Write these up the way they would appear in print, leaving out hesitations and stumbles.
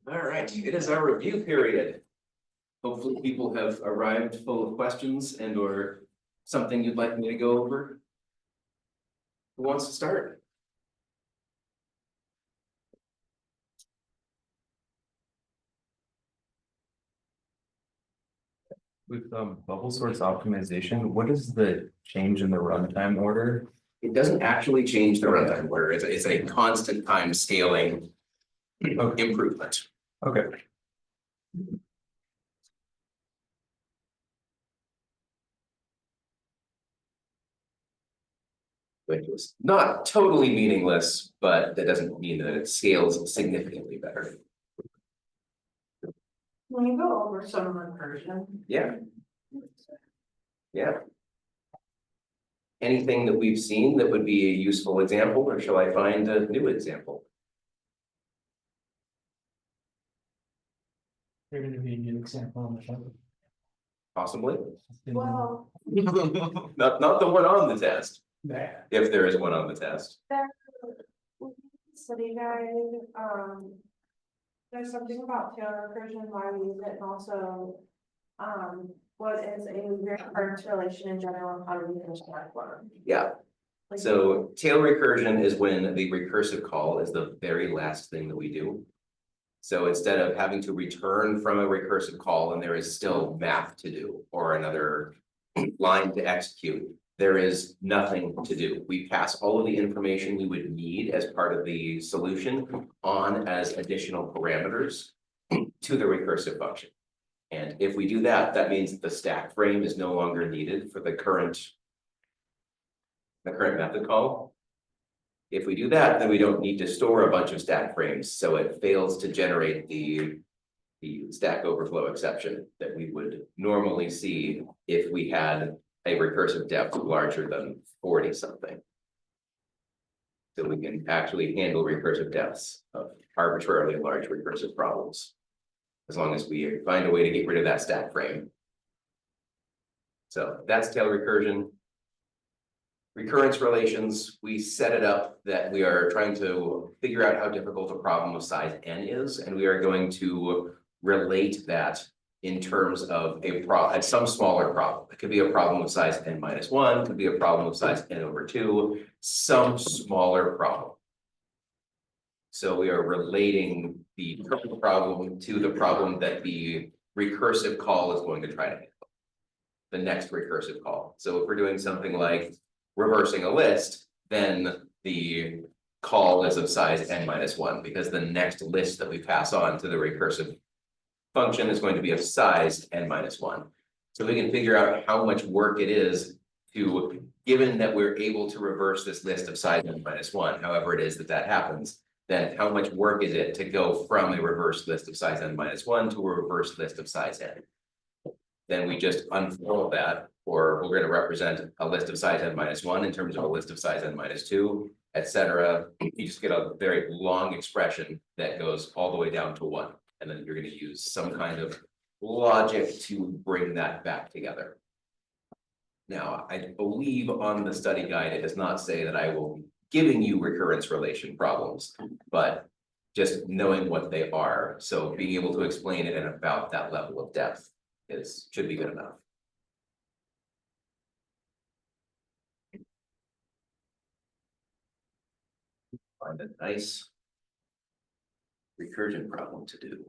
All right, it is our review period. Hopefully people have arrived full of questions and or something you'd like me to go over. Who wants to start? With bubble source optimization, what is the change in the runtime order? It doesn't actually change the runtime order. It's a constant time scaling improvement. Okay. Which was not totally meaningless, but that doesn't mean that it scales significantly better. Can you go over some recursion? Yeah. Yeah. Anything that we've seen that would be a useful example, or shall I find a new example? You're gonna be a new example on the show. Possibly. Well, Not the one on the test, Nah. if there is one on the test. there, study guide, there's something about Taylor recursion, why we use it, and also, what is a recurrence relation in general, and how do we finish that one? Yeah, Like, so tail recursion is when the recursive call is the very last thing that we do. So instead of having to return from a recursive call and there is still math to do or another line to execute, there is nothing to do. We pass all of the information we would need as part of the solution on as additional parameters to the recursive function. And if we do that, that means that the stack frame is no longer needed for the current method call. If we do that, then we don't need to store a bunch of stack frames, so it fails to generate the Stack Overflow exception that we would normally see if we had a recursive depth larger than 40 something. So we can actually handle recursive depths of arbitrarily large recursive problems, as long as we find a way to get rid of that stack frame. So that's tail recursion. Recurrence relations, we set it up that we are trying to figure out how difficult a problem of size n is, and we are going to relate that in terms of some smaller problem. It could be a problem of size n minus 1, could be a problem of size n over 2, some smaller problem. So we are relating the current problem to the problem that the recursive call is going to try to handle. The next recursive call. So if we're doing something like reversing a list, then the call is of size n minus 1, because the next list that we pass on to the recursive function is going to be of size n minus 1. So we can figure out how much work it is to, given that we're able to reverse this list of size n minus 1, however it is that that happens, then how much work is it to go from a reverse list of size n minus 1 to a reverse list of size n? Then we just unfold that, or we're going to represent a list of size n minus 1 in terms of a list of size n minus 2, etc. You just get a very long expression that goes all the way down to 1. And then you're going to use some kind of logic to bring that back together. Now, I believe on the study guide, it does not say that I will be giving you recurrence relation problems, but just knowing what they are. So being able to explain it at about that level of depth should be good enough. Find a nice recursion problem to do.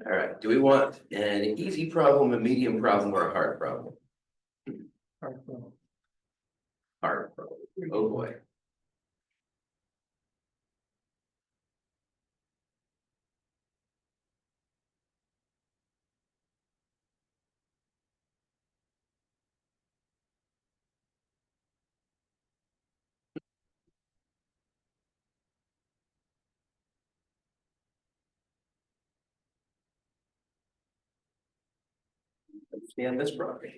All right, do we want an easy problem, a medium problem, or a hard problem? Hard problem. Oh boy. understand this properly.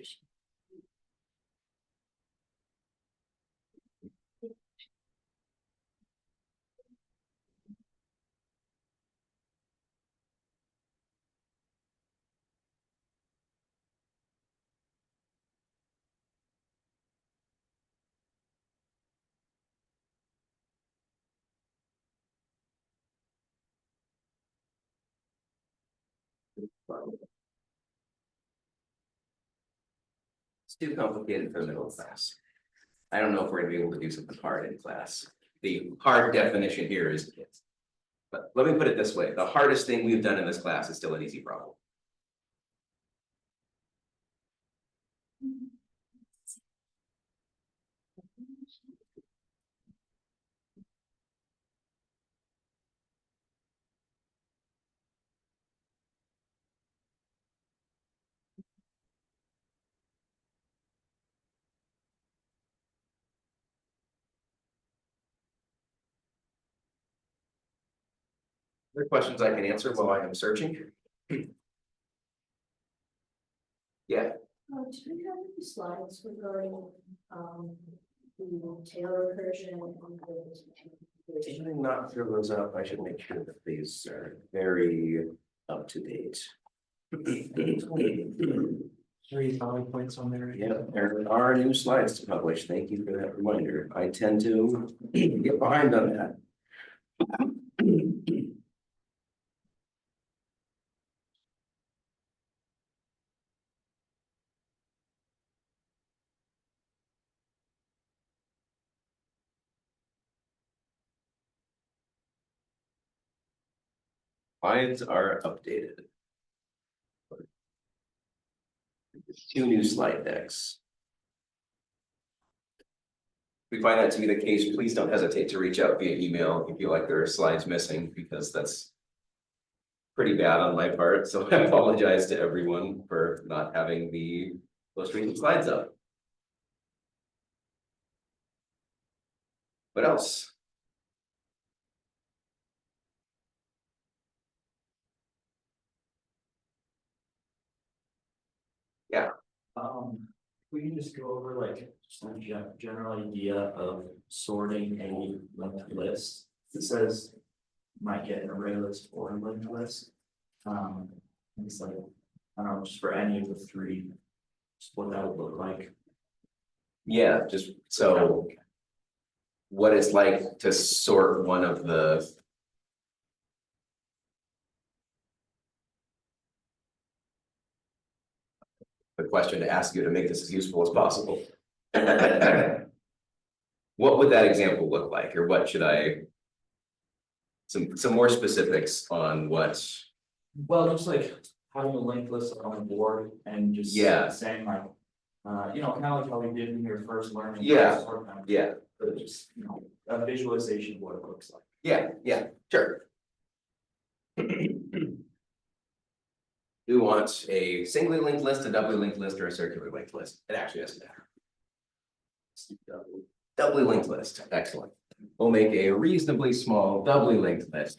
It's too complicated for the middle class. I don't know if we're gonna be able to do something hard in class. The hard definition here is kids. But let me put it this way, the hardest thing we've done in this class is still an easy problem. There are questions I can answer while I am searching. Yeah, Do we have any slides regarding, the Taylor version and did I not throw those up? I should make sure that these are very up to date. 3 points on there. Yeah, there are new slides to publish. Thank you for that reminder. I tend to get behind on that. Slides are updated. 2 new slide decks. If we find that to be the case, please don't hesitate to reach out via email if you feel like there are slides missing, because that's pretty bad on my part, so I apologize to everyone for not having the most recent slides up. What else? We can just go over like just a general idea of sorting a linked list. It says might get an array list or a linked list. It's like, I don't know, just for any of the 3, just what that would look like. Yeah, just so what it's like to sort one of the. The question to ask you to make this as useful as possible. What would that example look like, or what should I? Some more specifics on what. Well, just like having a linked list on the board and just Yeah. saying like, you know, kind of like how we did in your first learning. Yeah. sort them, Yeah, But just, you know, a visualization of what it looks like. yeah, sure. Do you want a singly linked list, a doubly linked list, or a circular linked list? It actually doesn't matter. Doubly linked list, excellent. We'll make a reasonably small doubly linked list.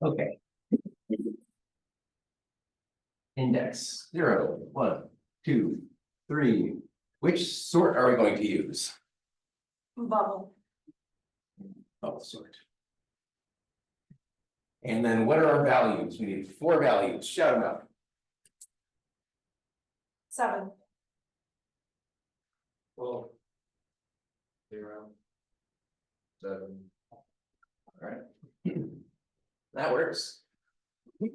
Okay. Index 0, 1, 2, 3. Which sort are we going to use? Bubble. Bubble sort. And then what are our values? We need 4 values. Shout them out. 7. Well. 0. 7. All right. That works. All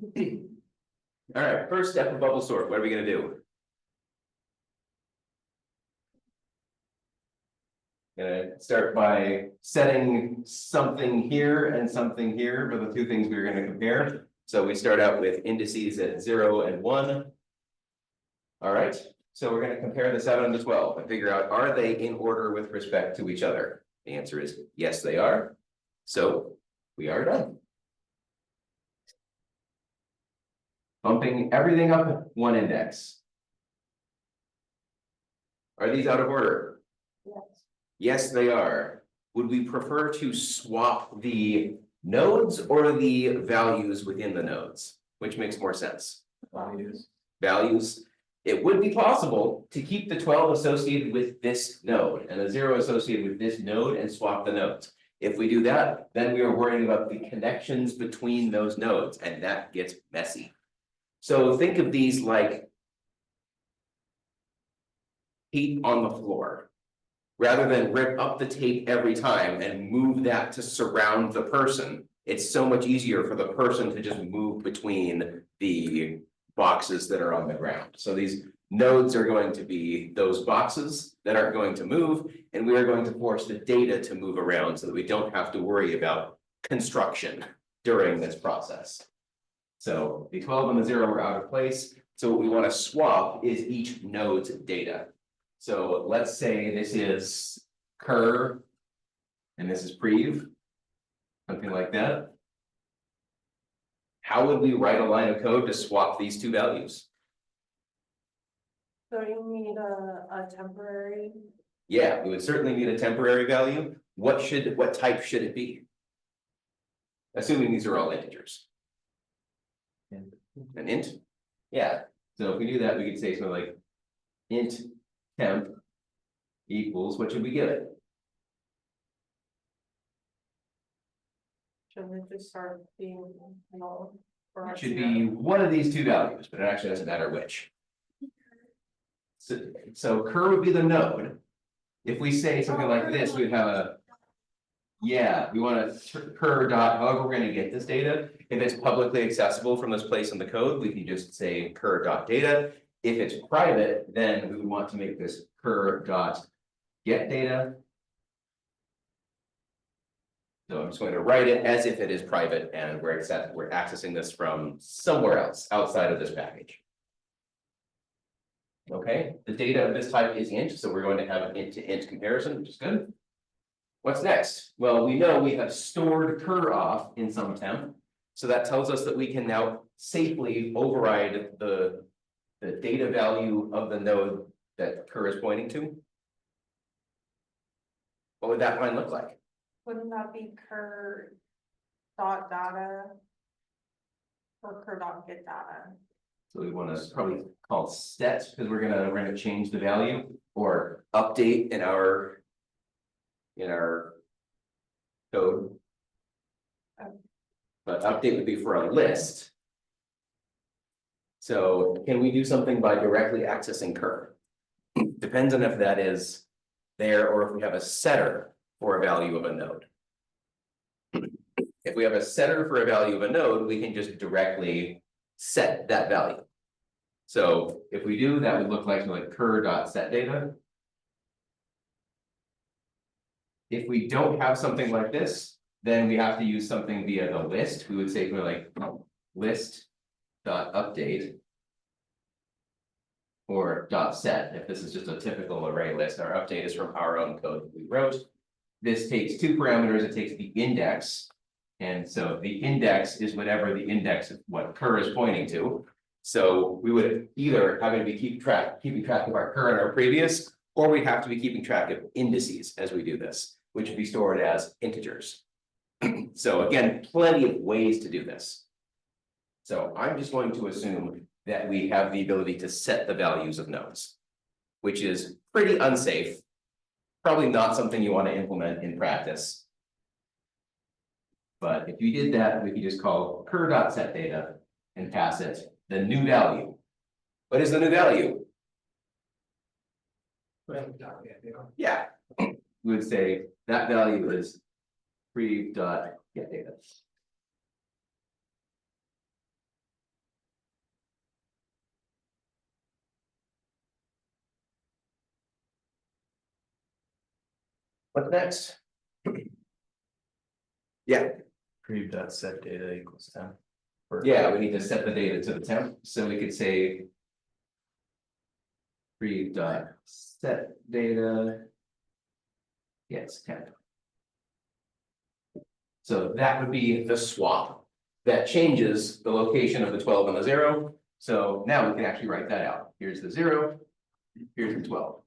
right, first step of bubble sort. What are we gonna do? Gonna start by setting something here and something here for the 2 things we're gonna compare. So we start out with indices at 0 and 1. All right, So we're gonna compare the 7 and the 12 and figure out, are they in order with respect to each other? The answer is yes, they are. So we are done. Bumping everything up one index. Are these out of order? Yes. Yes, they are. Would we prefer to swap the nodes or the values within the nodes? Which makes more sense? Values. It would be possible to keep the 12 associated with this node and the 0 associated with this node and swap the nodes. If we do that, then we are worrying about the connections between those nodes, and that gets messy. So think of these like tape on the floor. Rather than rip up the tape every time and move that to surround the person, it's so much easier for the person to just move between the boxes that are on the ground. So these nodes are going to be those boxes that aren't going to move, and we are going to force the data to move around so that we don't have to worry about construction during this process. So the 12 and the 0 are out of place. So what we want to swap is each node's data. So let's say this is cur and this is prev, something like that. How would we write a line of code to swap these two values? So you need a temporary, Yeah, we would certainly need a temporary value. What type should it be? Assuming these are all integers. An int? Yeah, so if we do that, we could say something like int temp equals, what should we give it? should it just start being null? or It should zero? be one of these two values, but it actually doesn't matter which. So cur would be the node. If we say something like this, we'd have a. Yeah, we want to cur dot, however, we're gonna get this data. If it's publicly accessible from this place in the code, we can just say cur dot data. If it's private, then we would want to make this cur dot get data. So I'm just going to write it as if it is private and we're accessing this from somewhere else outside of this package. Okay, the data of this type is int, so we're going to have an int to int comparison, which is good. What's next? Well, we know we have stored cur off in some temp. So that tells us that we can now safely override the data value of the node that cur is pointing to. What would that line look like? Wouldn't that be cur dot data? Or cur dot get data? So we want to probably call set, because we're gonna change the value or update in our code. But update would be for a list. So can we do something by directly accessing cur? Depends on if that is there or if we have a setter for a value of a node. If we have a setter for a value of a node, we can just directly set that value. So if we do, that would look like cur dot set data. If we don't have something like this, then we have to use something via the list. We would say something like list dot update or dot set. If this is just a typical array list, our update is from our own code that we wrote. This takes two parameters. It takes the index. And so the index is whatever the index of what cur is pointing to. So we would either have to be keeping track of our cur and our previous, or we'd have to be keeping track of indices as we do this, which would be stored as integers. So again, plenty of ways to do this. So I'm just going to assume that we have the ability to set the values of nodes, which is pretty unsafe. Probably not something you want to implement in practice. But if you did that, we could just call cur.setData and pass it the new value. What is the new value? Yeah, we would say that value is prev.getData. What's next? Yeah, Prev dot set data equals 10. yeah, we need to set the data to the temp, so we could say. Read dot set data. Yes, temp. So that would be the swap. That changes the location of the 12 and the 0. So now we can actually write that out. Here's the 0, here's the 12.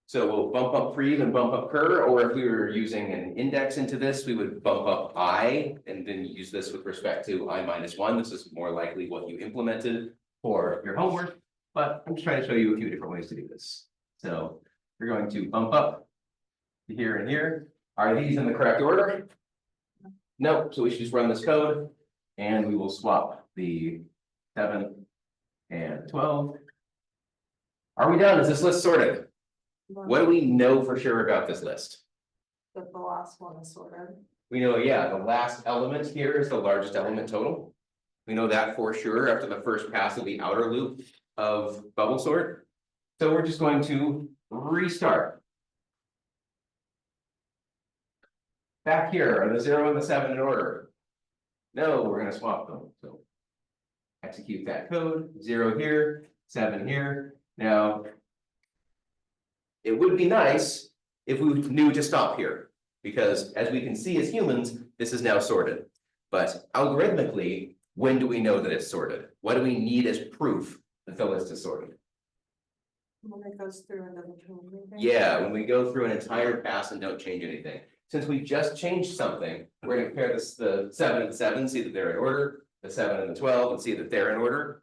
So we'll bump up prev and bump up cur, or if we were using an index into this, we would bump up I and then use this with respect to I minus 1. This is more likely what you implemented for your homework, but I'm just trying to show you a few different ways to do this. So we're going to bump up to here and here. Are these in the correct order? No, so we should just run this code and we will swap the 7 and 12. Are we done? Is this list sorted? What do we know for sure about this list? That the last one is sorted. We know, yeah, the last element here is the largest element total. We know that for sure after the first pass of the outer loop of bubble sort. So we're just going to restart. Back here, are the 0 and the 7 in order? No, we're gonna swap them, so. Execute that code, 0 here, 7 here. Now, it would be nice if we knew to stop here, because as we can see as humans, this is now sorted. But algorithmically, when do we know that it's sorted? What do we need as proof that the list is sorted? When it goes through and doesn't change anything. Yeah, when we go through an entire pass and don't change anything. Since we just changed something, we're gonna compare this, the 7 and 7, see that they're in order, the 7 and the 12, and see that they're in order.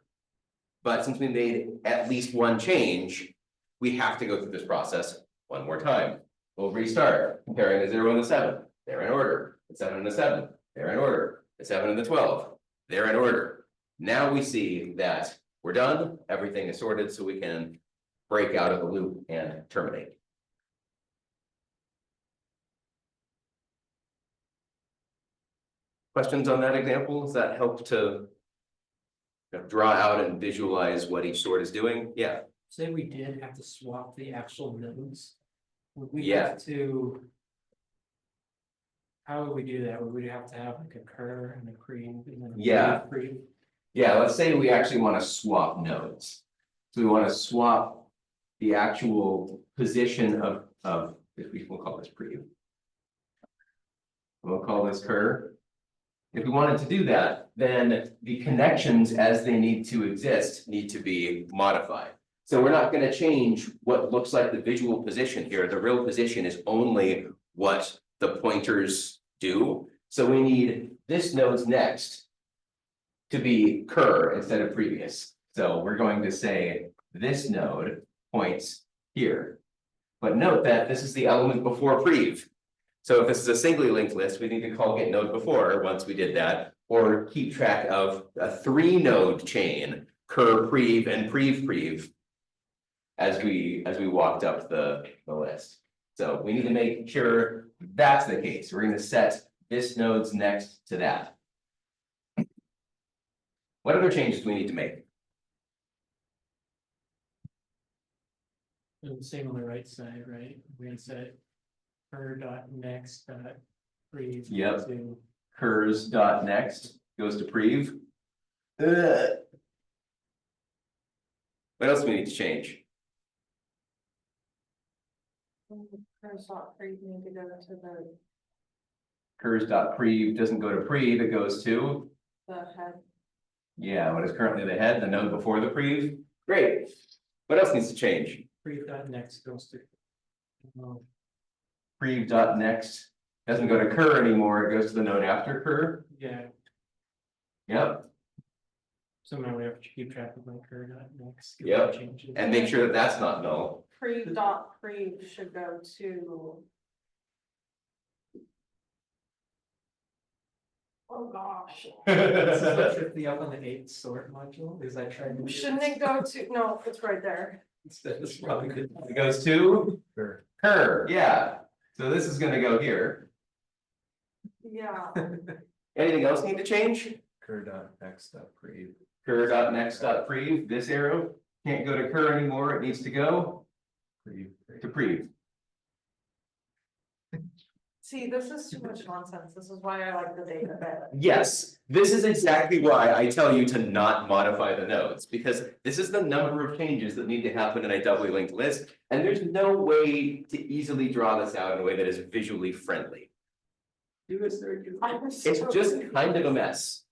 But since we made at least one change, we have to go through this process one more time. We'll restart, comparing the 0 and the 7, they're in order, the 7 and the 7, they're in order, the 7 and the 12, they're in order. Now we see that we're done, everything is sorted, so we can break out of the loop and terminate. Questions on that example? Does that help to draw out and visualize what each sort is doing? Yeah. Say we did have to swap the actual nodes. Would we Yeah. have to? How would we do that? Would we have to have like a cur and a cream and then? Yeah. Cream? Yeah, let's say we actually want to swap nodes. So we want to swap the actual position of, we'll call this preview. We'll call this cur. If we wanted to do that, then the connections as they need to exist need to be modified. So we're not going to change what looks like the visual position here. The real position is only what the pointers do. So we need this node's next to be cur instead of previous. So we're going to say this node points here. But note that this is the element before prev. So if this is a singly linked list, we need to call get node before once we did that, or keep track of a 3-node chain, cur prev and prev as we walked up the list. So we need to make sure that's the case. We're going to set this node's next to that. What other changes do we need to make? And same on the right side, right? We had set cur dot next dot prev. Yep. To Curs dot next goes to prev. What else do we need to change? First off, you need to go to Curs dot prev doesn't go to prev, it goes to, the head. yeah, what is currently the head, the node before the prev. Great. What else needs to change? prev dot next goes to. Prev dot next doesn't go to cur anymore, it goes to the node after cur. Yeah, Yep, somehow we have to keep track of like cur dot next. Yep. Changes. and make sure that that's not null. Prev should go to. Oh, gosh. This is what tripped me up on the 8th sort module, is I tried to. Shouldn't it go to, no, it's right there. That's probably good. It goes to Cur. cur, yeah. So this is gonna go here. Yeah. Anything else need to change? Cur dot next dot prev. Cur dot next dot prev, this arrow can't go to cur anymore, it needs to go Prev. to prev. See, this is too much nonsense. This is why I like the data better. Yes, this is exactly why I tell you to not modify the nodes, because this is the number of changes that need to happen in a doubly linked list. And there's no way to easily draw this out in a way that is visually friendly. It's just kind of a mess.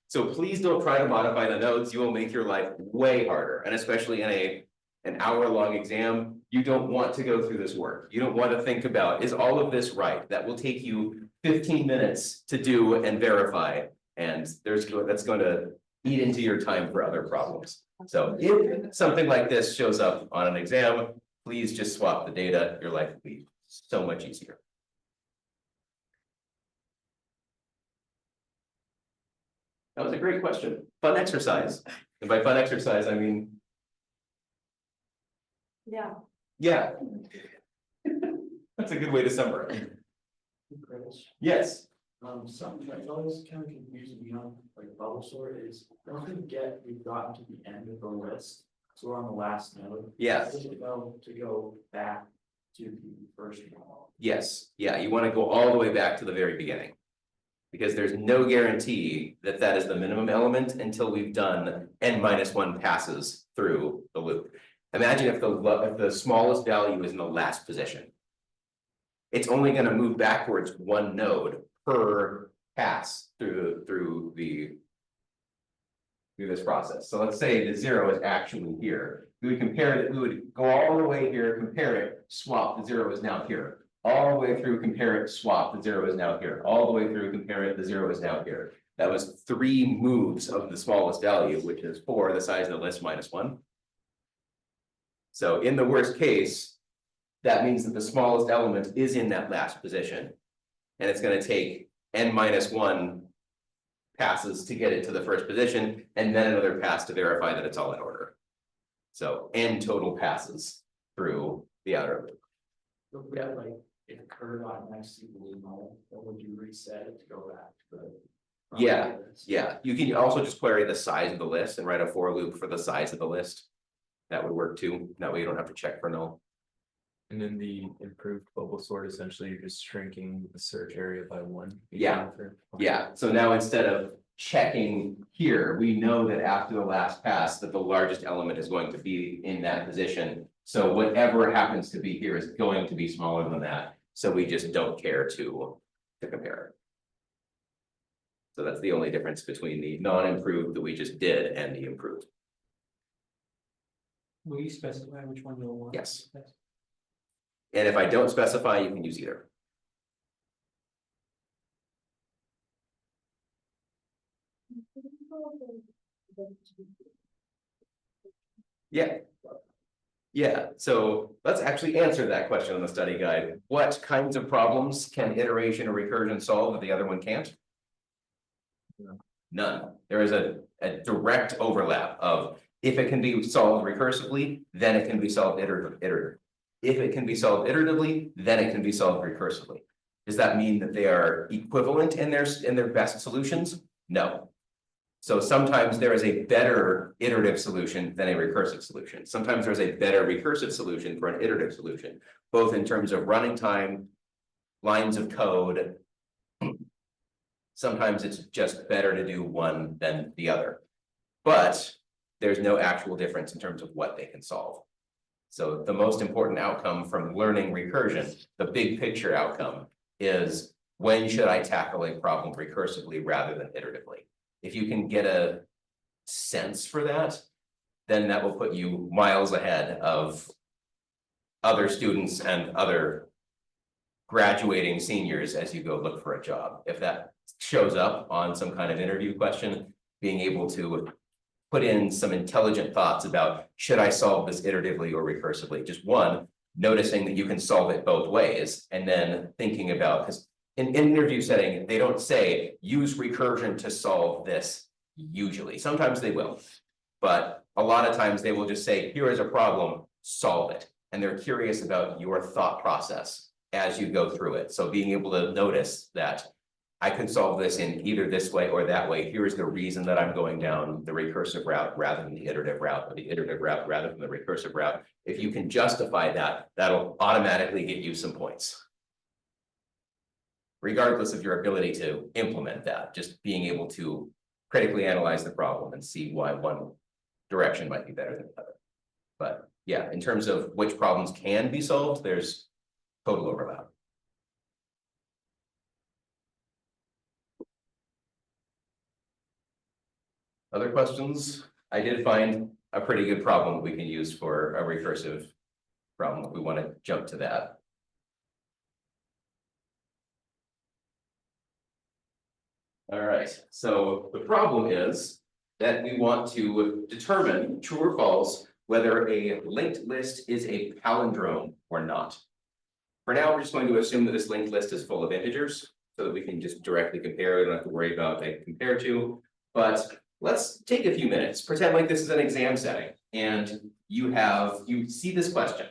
So please don't try to modify the nodes. You will make your life way harder, and especially in an hour-long exam, you don't want to go through this work. You don't want to think about, is all of this right? That will take you 15 minutes to do and verify. And that's going to eat into your time for other problems. So if something like this shows up on an exam, please just swap the data. Your life will be so much easier. That was a great question. Fun exercise. And by fun exercise, I mean, Yeah. yeah. That's a good way to summarize. Chris, Yes. something that's always kind of confusing me on like bubble sort is, we've gotten to the end of the list, so we're on the last node. Yes. Does it go back to the first one? Yes. Yeah. You want to go all the way back to the very beginning. Because there's no guarantee that that is the minimum element until we've done n-1 passes through the loop. Imagine if the smallest value is in the last position. It's only going to move backwards one node per pass through this process. So let's say the 0 is actually here. We would compare it, we would go all the way here, compare it, swap, the 0 is now here. All the way through, compare it, swap, the 0 is now here. All the way through, compare it, the 0 is now here. That was 3 moves of the smallest value, which is 4, the size of the list minus 1. So in the worst case, that means that the smallest element is in that last position. And it's going to take n-1 passes to get it to the first position, and then another pass to verify that it's all in order. So n total passes through the outer loop. If we had like, if a curve on next to the null, then would you reset it to go back to the? Yeah. Yeah, you can also just query the size of the list and write a for loop for the size of the list. That would work too. That way you don't have to check for null. And then the improved bubble sort, essentially you're just shrinking the search area by 1. Yeah. Yeah, so now instead of checking here, we know that after the last pass that the largest element is going to be in that position. So whatever happens to be here is going to be smaller than that. So we just don't care to compare it. So that's the only difference between the non-improved that we just did and the improved. Will you specify which one you'll want? Yes. And if I don't specify, you can use either. Yeah. Yeah, so let's actually answer that question on the study guide. What kinds of problems can iteration or recursion solve that the other one can't? None. There is a direct overlap of if it can be solved recursively, then it can be solved iteratively. If it can be solved iteratively, then it can be solved recursively. Does that mean that they are equivalent in their best solutions? No. So sometimes there is a better iterative solution than a recursive solution. Sometimes there's a better recursive solution for an iterative solution, both in terms of running time, lines of code. Sometimes it's just better to do one than the other, but there's no actual difference in terms of what they can solve. So the most important outcome from learning recursion, the big picture outcome, is when should I tackle a problem recursively rather than iteratively? If you can get a sense for that, then that will put you miles ahead of other students and other graduating seniors as you go look for a job. If that shows up on some kind of interview question, being able to put in some intelligent thoughts about, should I solve this iteratively or recursively? Just one, noticing that you can solve it both ways, and then thinking about, because in interview setting, they don't say use recursion to solve this usually. Sometimes they will, but a lot of times they will just say, here is a problem, solve it. And they're curious about your thought process as you go through it. So being able to notice that I can solve this in either this way or that way. Here's the reason that I'm going down the recursive route rather than the iterative route, or the iterative route rather than the recursive route. If you can justify that, that'll automatically get you some points. regardless of your ability to implement that, just being able to critically analyze the problem and see why one direction might be better than the other. But yeah, in terms of which problems can be solved, there's total overlap. Other questions? I did find a pretty good problem that we can use for a recursive problem if we want to jump to that. All right, so the problem is that we want to determine true or false whether a linked list is a palindrome or not. For now, we're just going to assume that this linked list is full of integers so that we can just directly compare. We don't have to worry about what they compare to. But let's take a few minutes, pretend like this is an exam setting and you see this question.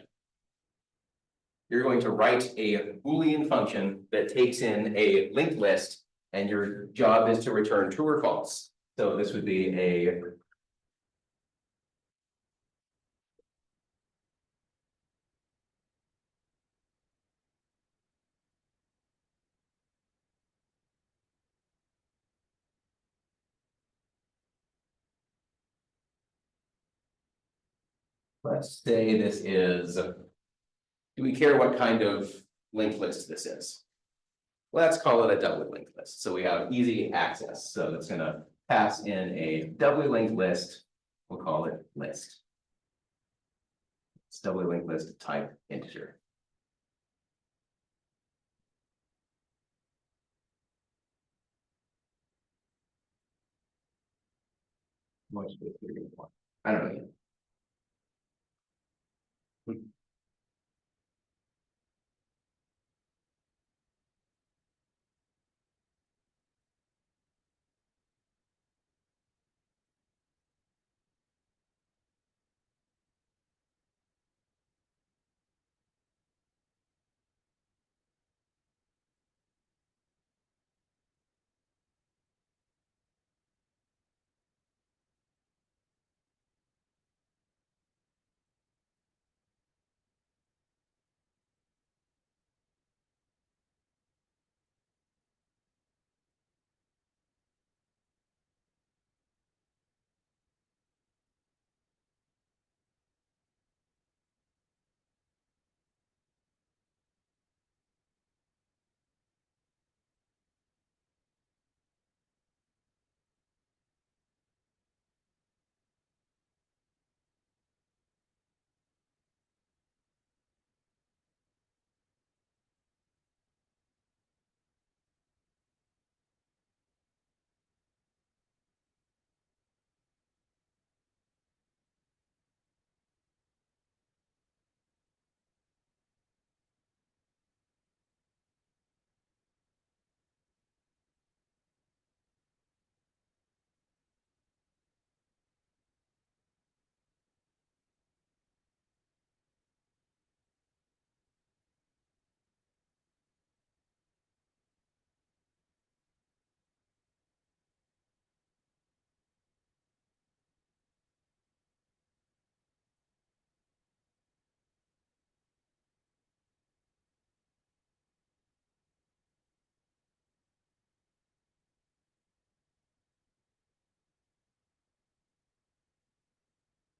You're going to write a Boolean function that takes in a linked list and your job is to return true or false. So this would be a let's say this is, do we care what kind of linked list this is? Let's call it a doubly linked list. So we have easy access. So it's going to pass in a doubly linked list. We'll call it list. It's doubly linked list type integer. What should we do? I don't know yet.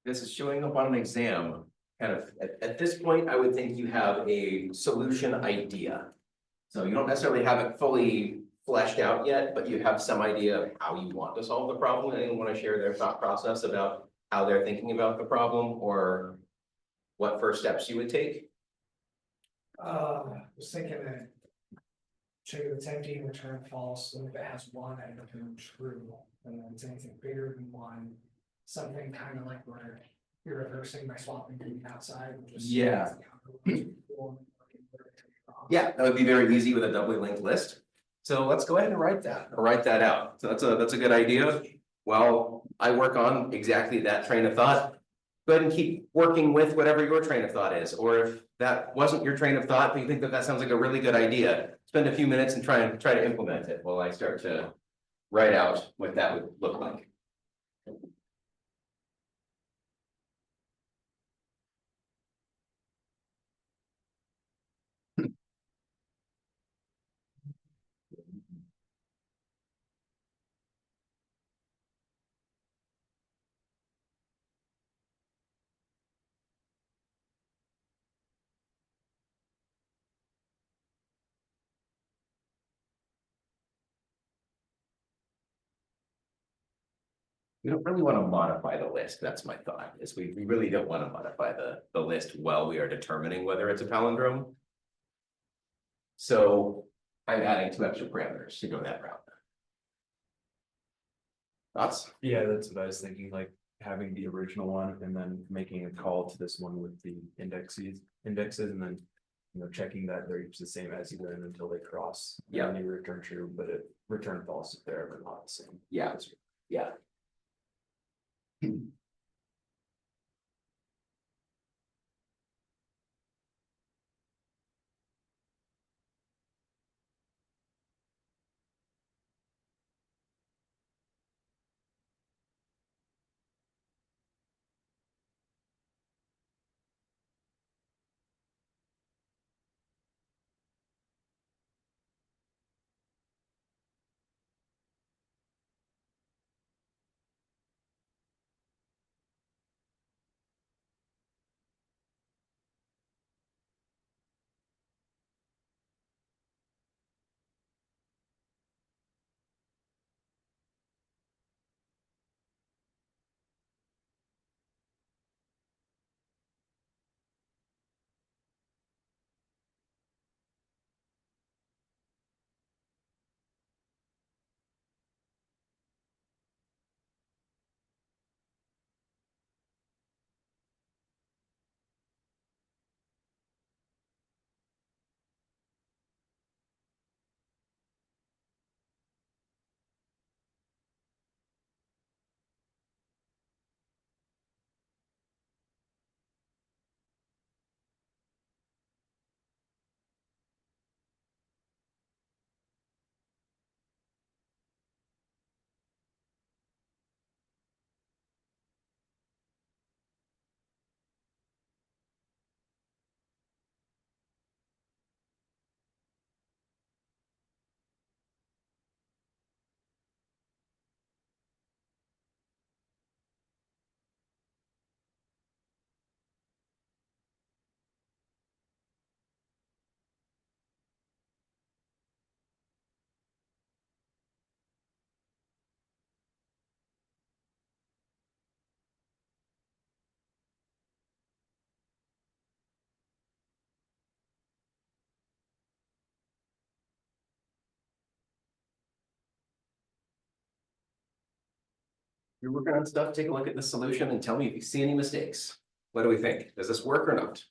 This is showing up on an exam. Kind of at this point, I would think you have a solution idea. So you don't necessarily have it fully fleshed out yet, but you have some idea of how you want to solve the problem. Anyone want to share their thought process about how they're thinking about the problem or what first steps you would take? Was thinking that check if it's empty and return false, and if it has one, I return true, and then if it's anything bigger than one, something kind of like where you're reversing by swapping to the outside, which is. Yeah. Yeah, that would be very easy with a doubly linked list. So let's go ahead and write that, or write that out. So that's a good idea. Well, I work on exactly that train of thought. Go ahead and keep working with whatever your train of thought is, or if that wasn't your train of thought, but you think that that sounds like a really good idea, spend a few minutes and try to implement it while I start to write out what that would look like. We don't really want to modify the list, that's my thought, is we really don't want to modify the list while we are determining whether it's a palindrome. So I'm adding 2 extra parameters to go that route. Thoughts? Yeah, that's what I was thinking, like having the original one and then making a call to this one with the indexes and then. You know, checking that they're each the same as you went until they cross. Yeah. And then you return true, but it return false if they're ever not the same. Yeah, yeah. You're working on stuff, take a look at the solution and tell me if you see any mistakes. What do we think? Does this work or not?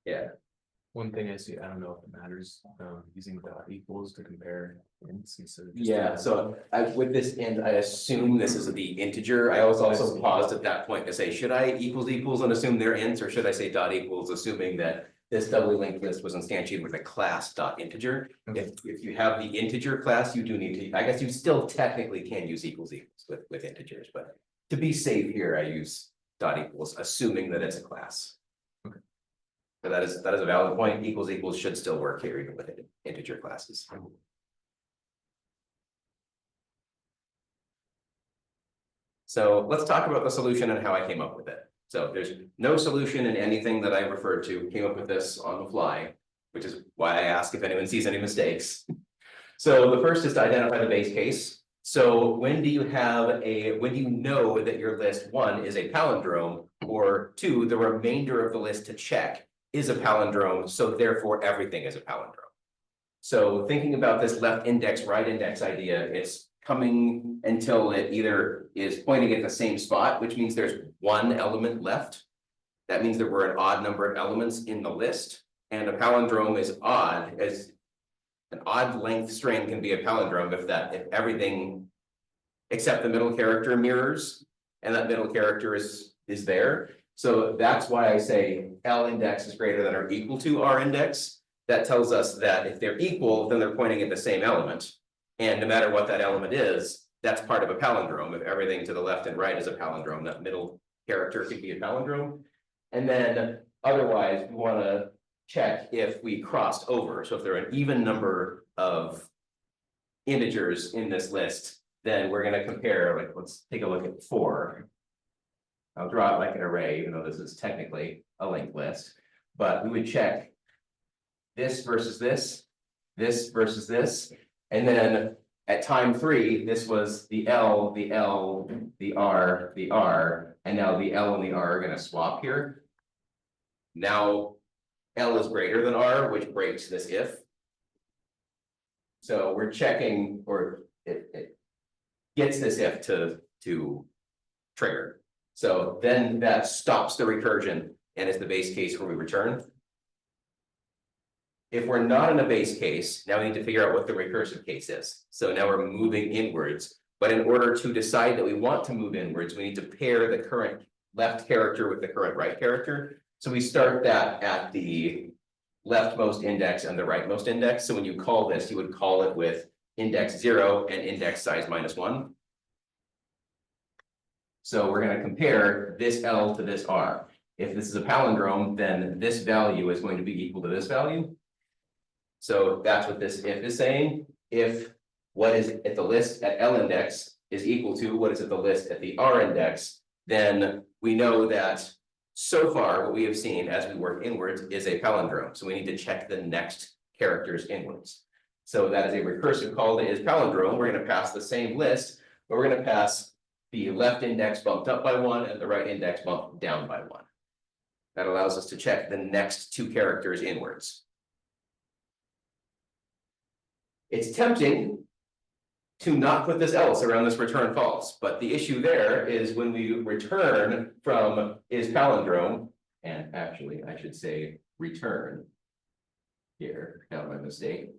Yeah, One thing I see, I don't know if it matters, using dot equals to compare ints instead of. just yeah, so with this end, I assume this is the integer. I was also paused at that point to say, should I equals and assume they're ints, or should I say dot equals, assuming that this doubly linked list was instantiated with a class dot integer? Okay. If you have the integer class, you do need to, I guess you still technically can use equals with integers, but to be safe here, I use dot equals, assuming that it's a class. Okay. So that is a valid point. Equals should still work here even with integer classes. So let's talk about the solution and how I came up with it. So there's no solution in anything that I referred to, came up with this on the fly, which is why I ask if anyone sees any mistakes. So the first is to identify the base case. So when do you know that your list 1 is a palindrome, or 2, the remainder of the list to check is a palindrome, so therefore everything is a palindrome. So thinking about this left index, right index idea, it's coming until it either is pointing at the same spot, which means there's 1 element left. That means there were an odd number of elements in the list, and a palindrome is odd, as an odd length string can be a palindrome if everything except the middle character mirrors, and that middle character is there. So that's why I say L index is greater than or equal to R index. That tells us that if they're equal, then they're pointing at the same element. And no matter what that element is, that's part of a palindrome. If everything to the left and right is a palindrome, that middle character could be a palindrome. And then otherwise, we want to check if we crossed over. So if there are an even number of integers in this list, then we're going to compare, like, let's take a look at 4. I'll draw it like an array, even though this is technically a linked list. but we would check this versus this, this versus this, and then at time 3, this was the L, the L, the R, and now the L and the R are gonna swap here. Now, L is greater than R, which breaks this if. So we're checking, or it gets this if to trigger. So then that stops the recursion and is the base case where we return. If we're not in a base case, now we need to figure out what the recursive case is. So now we're moving inwards, but in order to decide that we want to move inwards, we need to pair the current left character with the current right character. So we start that at the leftmost index and the rightmost index. So when you call this, you would call it with index 0 and index size -1. So we're going to compare this L to this R. If this is a palindrome, then this value is going to be equal to this value. So that's what this if is saying. If what is at the list at L index is equal to what is at the list at the R index, then we know that so far what we have seen as we work inwards is a palindrome. So we need to check the next characters inwards. So that is a recursive call to is palindrome. We're going to pass the same list, but we're going to pass the left index bumped up by 1 and the right index bumped down by 1. That allows us to check the next 2 characters inwards. It's tempting to not put this else around this return false, but the issue there is when we return from is palindrome, and actually I should say return here, not my mistake.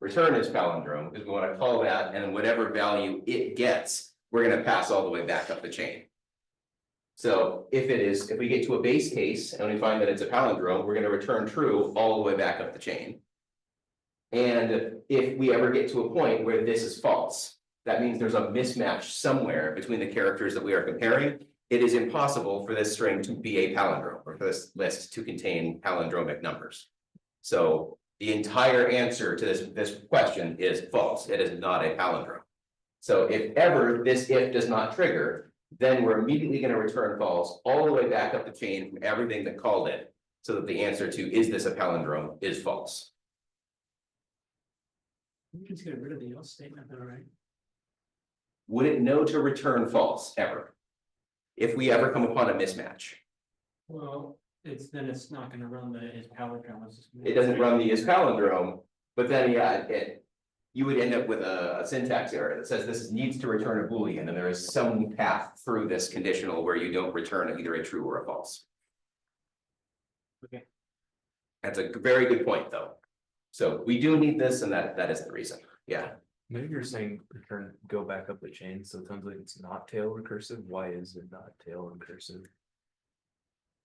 Return is palindrome because we want to call that, and whatever value it gets, we're going to pass all the way back up the chain. So if we get to a base case and we find that it's a palindrome, we're going to return true all the way back up the chain. And if we ever get to a point where this is false, that means there's a mismatch somewhere between the characters that we are comparing. It is impossible for this string to be a palindrome or for this list to contain palindromic numbers. So the entire answer to this question is false. It is not a palindrome. So if ever this if does not trigger, then we're immediately going to return false all the way back up the chain from everything that called it, so that the answer to is this a palindrome is false. We can just get rid of the else statement, though, right? Would it know to return false ever? If we ever come upon a mismatch? Well, then it's not gonna run the is palindrome. It doesn't run the is palindrome, but then you would end up with a syntax error that says this needs to return a Boolean, and there is some path through this conditional where you don't return either a true or a false. Okay. That's a very good point, though. So we do need this, and that is the reason. Yeah. Maybe you're saying return, go back up the chain, so it sounds like it's not tail recursive. Why is it not tail recursive?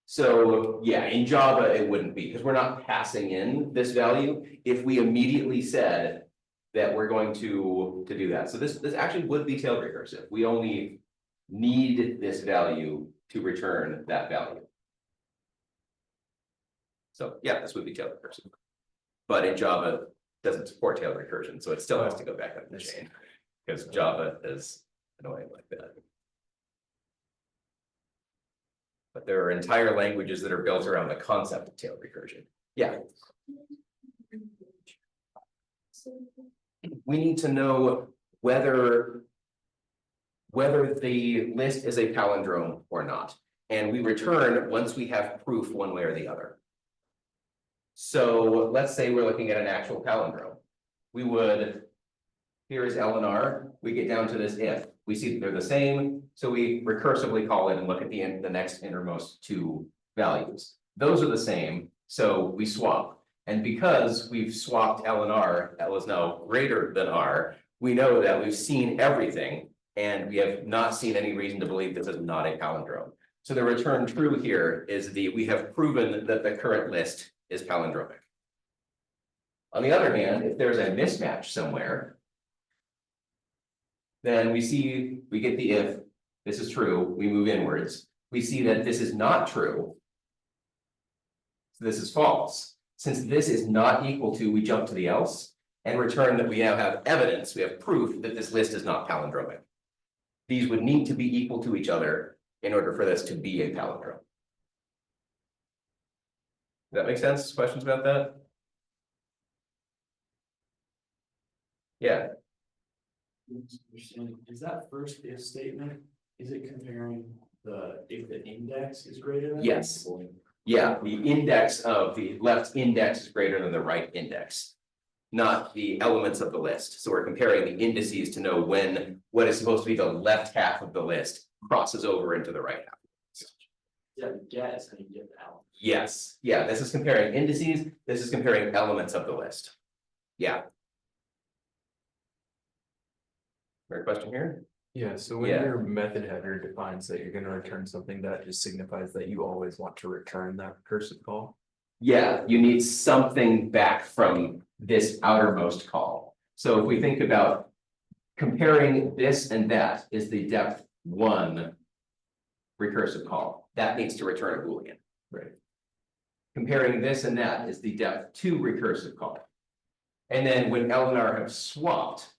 So yeah, in Java, it wouldn't be because we're not passing in this value. If we immediately said that we're going to do that. So this actually would be tail recursive. We only need this value to return that value. So yeah, this would be tail recursive. But in Java, it doesn't support tail recursion, so it still has to go back up the chain because Java is annoying like that. But there are entire languages that are built around the concept of tail recursion. Yeah. We need to know whether the list is a palindrome or not. And we return once we have proof one way or the other. So let's say we're looking at an actual palindrome. We would, here is L and R, we get down to this if. We see that they're the same, so we recursively call it and look at the next innermost 2 values. Those are the same, so we swap. And because we've swapped L and R, L is now greater than R, we know that we've seen everything, and we have not seen any reason to believe this is not a palindrome. So the return true here is we have proven that the current list is palindromic. On the other hand, if there's a mismatch somewhere, then we get the if this is true, we move inwards. We see that this is not true. So this is false. Since this is not equal to, we jump to the else and return that we now have evidence, we have proof that this list is not palindromic. These would need to be equal to each other in order for this to be a palindrome. that make sense? Questions about that? Yeah, Understanding, is that first if statement, is it comparing if the index is greater than? Yes. yeah, the index of the left index is greater than the right index. Not the elements of the list. So we're comparing the indices to know when what is supposed to be the left half of the list crosses over into the right half. Yeah, guess how you get the out. Yes, yeah, this is comparing indices, this is comparing elements of the list. Yeah. Fair question here? Yeah, so when Yeah. your method header defines that you're gonna return something, that just signifies that you always want to return that recursive call. Yeah, you need something back from this outermost call. So if we think about comparing this and that is the depth 1 recursive call, that needs to return a Boolean. Right. Comparing this and that is the depth 2 recursive call. And then when L and R have swapped,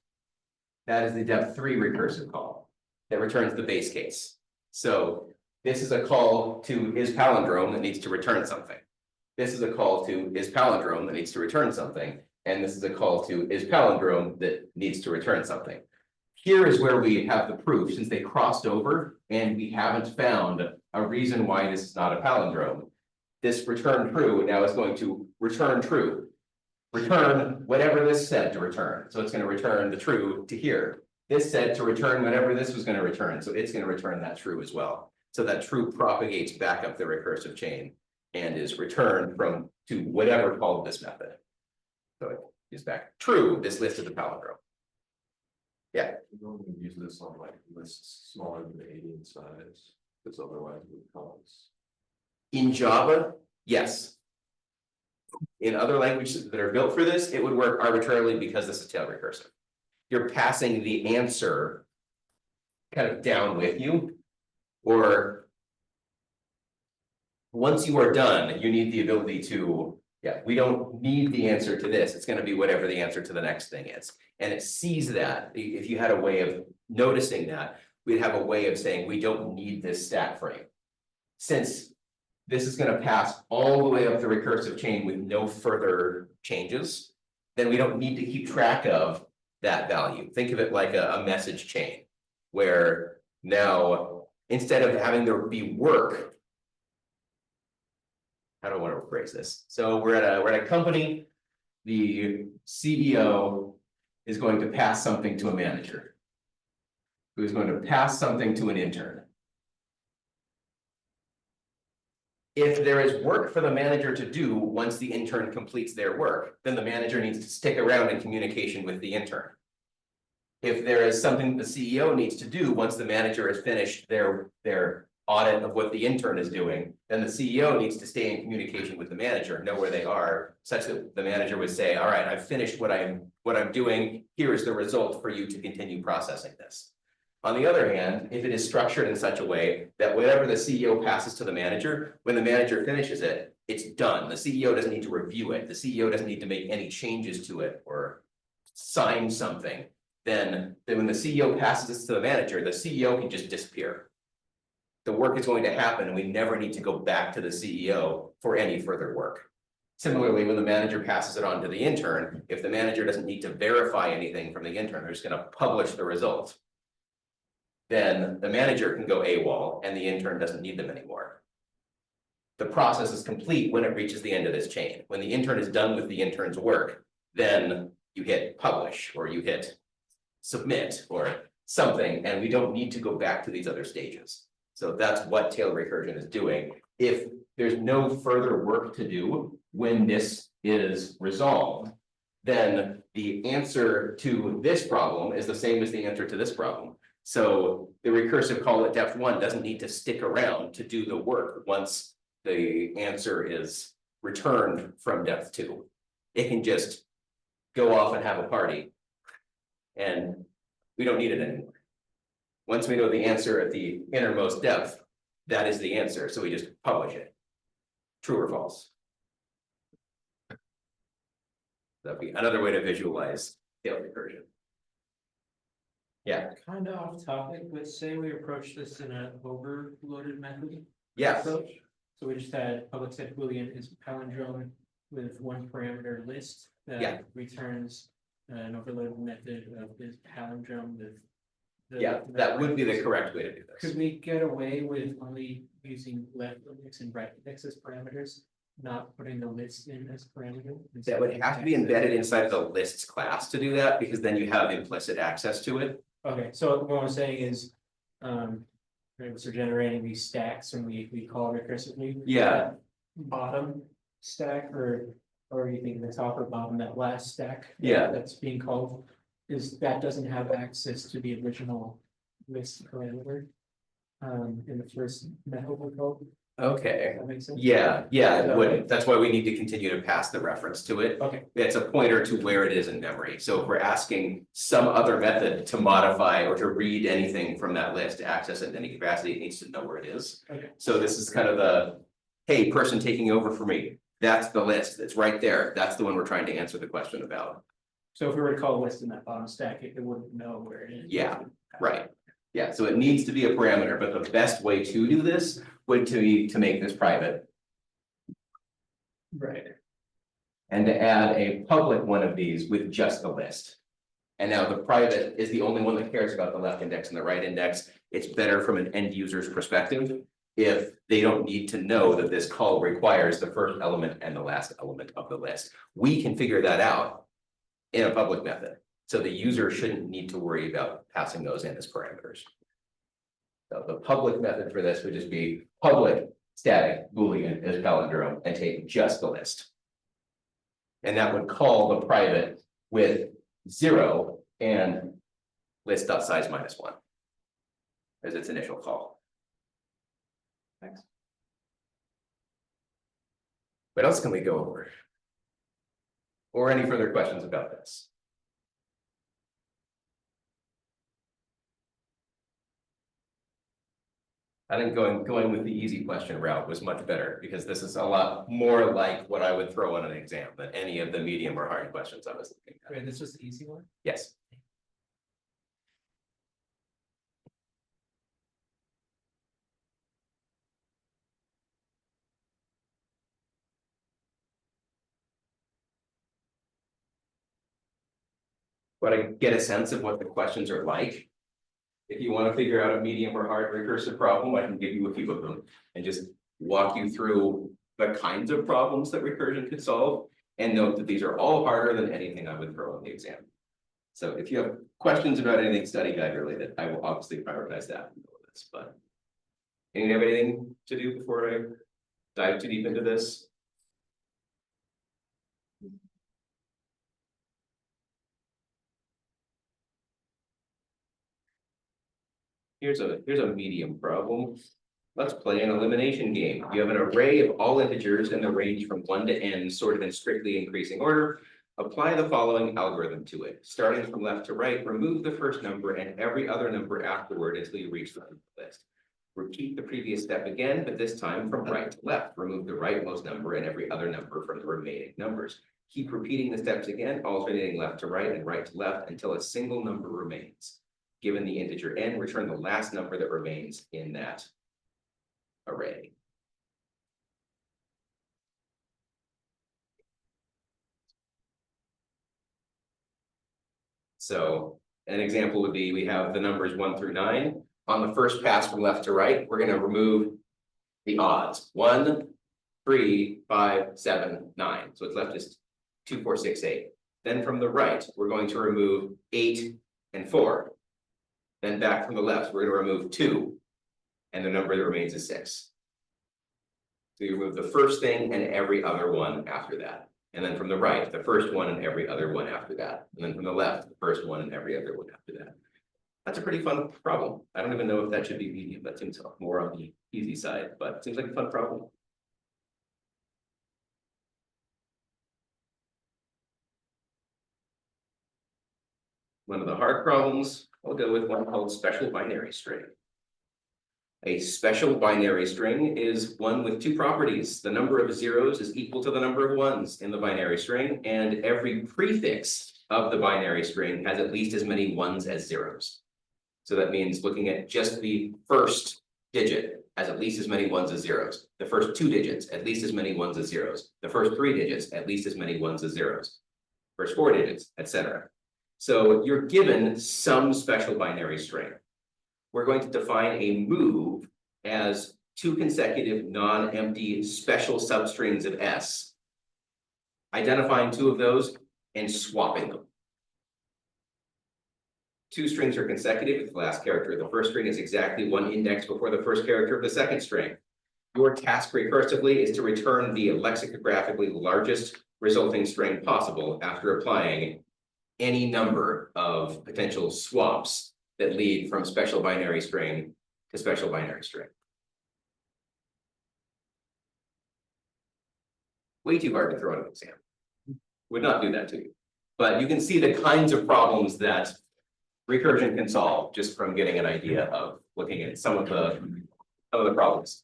that is the depth 3 recursive call that returns the base case. So this is a call to is palindrome that needs to return something. This is a call to is palindrome that needs to return something. And this is a call to is palindrome that needs to return something. Here is where we have the proof, since they crossed over and we haven't found a reason why this is not a palindrome. This return true now is going to return true. Return whatever this said to return. So it's going to return the true to here. This said to return whatever this was going to return. So it's going to return that true as well. So that true propagates back up the recursive chain and is returned from to whatever called this method. So it is back true. This list is a palindrome. Yeah. You don't use this on like lists smaller than 80 in size, because otherwise it would cause. In Java, yes. In other languages that are built for this, it would work arbitrarily because this is tail recursive. You're passing the answer kind of down with you, or once you are done, you need the ability to, yeah, we don't need the answer to this. It's going to be whatever the answer to the next thing is. And it sees that. If you had a way of noticing that, we'd have a way of saying we don't need this stack frame. Since this is going to pass all the way up the recursive chain with no further changes, then we don't need to keep track of that value. Think of it like a message chain, where now instead of having there be work, how do I want to phrase this? So we're at a company, the CEO is going to pass something to a manager, who is going to pass something to an intern. If there is work for the manager to do once the intern completes their work, then the manager needs to stick around in communication with the intern. If there is something the CEO needs to do once the manager has finished their audit of what the intern is doing, then the CEO needs to stay in communication with the manager, know where they are, such that the manager would say, all right, I've finished what I'm doing. Here is the result for you to continue processing this. On the other hand, if it is structured in such a way that whatever the CEO passes to the manager, when the manager finishes it, it's done. The CEO doesn't need to review it. The CEO doesn't need to make any changes to it or sign something. Then when the CEO passes this to the manager, the CEO can just disappear. The work is going to happen and we never need to go back to the CEO for any further work. Similarly, when the manager passes it on to the intern, if the manager doesn't need to verify anything from the intern, they're just going to publish the result. Then the manager can go AWOL and the intern doesn't need them anymore. The process is complete when it reaches the end of this chain. When the intern is done with the intern's work, then you hit publish or you hit submit or something, and we don't need to go back to these other stages. So that's what tail recursion is doing. If there's no further work to do when this is resolved, then the answer to this problem is the same as the answer to this problem. So the recursive call at depth 1 doesn't need to stick around to do the work once the answer is returned from depth 2. It can just go off and have a party, and we don't need it anymore. Once we know the answer at the innermost depth, that is the answer, so we just publish it. True or false? That'd be another way to visualize tail recursion. Yeah, Kind of off topic, but say we approach this in an overloaded method yes, approach. So we just had public set Boolean is palindrome with one parameter list Yeah. that returns an overload method of this palindrome with. the- Yeah, that would be the correct way to do Could this. we get away with only using left index and right index as parameters, not putting the list in as parameter? That would have to be embedded inside the lists class to do that, because then you have implicit access to it. Okay, so what I'm saying is, right, so generating these stacks and we call recursively. Yeah. that Bottom stack or you think the top or bottom, that last stack. Yeah. That's being called, is that doesn't have access to the original list parameter. In the first method we called, Okay. that makes sense? Yeah, it would. That's why we need to continue to pass the reference to it. Okay, It's a pointer to where it is in memory. So if we're asking some other method to modify or to read anything from that list, to access it in any capacity, it needs to know where it is. Okay. So this is kind of the, hey, person taking over for me, that's the list, it's right there. That's the one we're trying to answer the question about. so if we were to call list in that bottom stack, it wouldn't know where it is. Yeah, right. Yeah, so it needs to be a parameter, but the best way to do this would be to make this private Right, and to add a public one of these with just the list. And now the private is the only one that cares about the left index and the right index. It's better from an end user's perspective if they don't need to know that this call requires the first element and the last element of the list. We can figure that out in a public method. So the user shouldn't need to worry about passing those in as parameters. So the public method for this would just be public static Boolean as palindrome and take just the list. And that would call the private with 0 and list.size -1 as its initial call. Thanks. What else can we go over? Or any further questions about this? I think going with the easy question route was much better, because this is a lot more like what I would throw on an exam than any of the medium or hard questions I was looking at. wait, this was the easy one? Yes. But I get a sense of what the questions are like. If you want to figure out a medium or hard recursive problem, I can give you a few of them and just walk you through the kinds of problems that recursion could solve. And note that these are all harder than anything I would throw on the exam. So if you have questions about anything study guide related, I will obviously prioritize that in this, but. Anyone have anything to do before I dive too deep into this? Here's a medium problem. Let's play an elimination game. You have an array of all integers in the range from 1 to n sorted in strictly increasing order. Apply the following algorithm to it. Starting from left to right, remove the first number and every other number afterward until you reach the end of the list. Repeat the previous step again, but this time from right to left. Remove the rightmost number and every other number from the remaining numbers. Keep repeating the steps again, alternating left to right and right to left until a single number remains. Given the integer n, return the last number that remains in that array. So an example would be, we have the numbers 1 through 9. On the first pass from left to right, we're going to remove the odds 1, 3, 5, 7, 9. So it's left just 2, 4, 6, 8. Then from the right, we're going to remove 8 and 4. Then back from the left, we're going to remove 2, and the number that remains is 6. So you remove the first thing and every other one after that. And then from the right, the first one and every other one after that. And then from the left, the first one and every other one after that. That's a pretty fun problem. I don't even know if that should be medium. That seems more on the easy side, but it seems like a fun problem. One of the hard problems, I'll go with one called special binary string. A special binary string is one with two properties. The number of zeros is equal to the number of ones in the binary string, and every prefix of the binary string has at least as many ones as zeros. So that means looking at just the first digit as at least as many ones as zeros. The first 2 digits, at least as many ones as zeros. The first 3 digits, at least as many ones as zeros. First 4 digits, etc. So you're given some special binary string. We're going to define a move as 2 consecutive non-empty special substrings of S, identifying 2 of those and swapping them. 2 strings are consecutive if the last character of the first string is exactly 1 index before the first character of the second string. Your task recursively is to return the lexicographically largest resulting string possible after applying any number of potential swaps that lead from special binary string to special binary string. Way too hard to throw out an example. Would not do that to you. But you can see the kinds of problems that recursion can solve just from getting an idea of looking at some of the problems.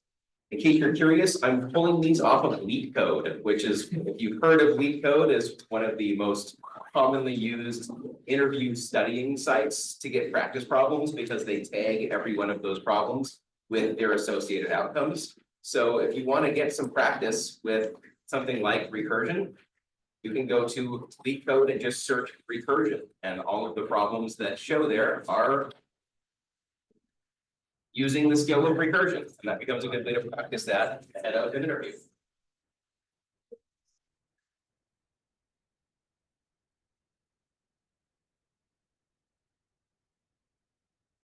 In case you're curious, I'm pulling these off of LeetCode, which is, if you've heard of LeetCode, is one of the most commonly used interview studying sites to get practice problems because they tag every one of those problems with their associated outcomes. So if you want to get some practice with something like recursion, you can go to LeetCode and just search recursion, and all of the problems that show there are using the skill of recursion, and that becomes a good way to practice that ahead of an interview.